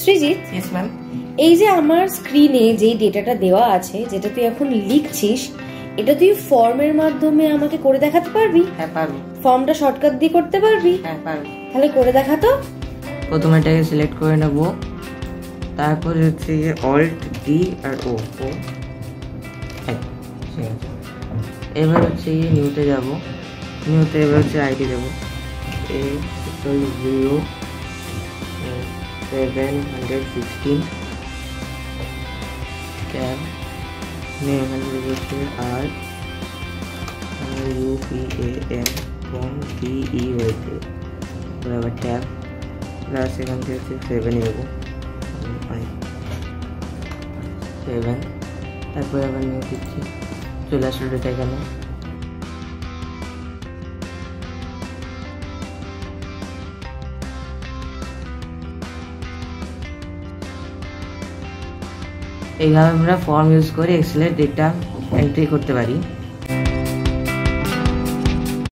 Srijit, yes ma'am. এই যে আমার স্ক্রিনে যেই ডেটাটা দেওয়া আছে, যেটা তুই এখন লিখছিস, এটা তুই ফর্মের মাধ্যমে আমাকে করে দেখাতে পারবি? হ্যাঁ পারবো। ফর্মটা শর্টকাট দিয়ে করতে পারবি? হ্যাঁ পারবো। তাহলে করে দেখা তো। প্রথমে এটাকে সিলেক্ট করে নেব, তারপর হচ্ছে অল্ট ডি আর ও ও ঠিক আছে। এবার হচ্ছে নিউতে যাব, নিউতে এবার হচ্ছে আইডি দেবো 0 716 ট্যাব নিয়ে এখানে দেবো হচ্ছে আর UPAN ফোন DE হয়েছে, আবার ট্যাব প্লাস এখান থেকে হচ্ছে 7 দেবো 7, তারপরে আবার নিয়ে দিচ্ছি, চলে আসলো ডেটা এখানে। এইভাবে আমরা ফর্ম ইউজ করে এক্সেলের ডেটা এন্ট্রি করতে পারি।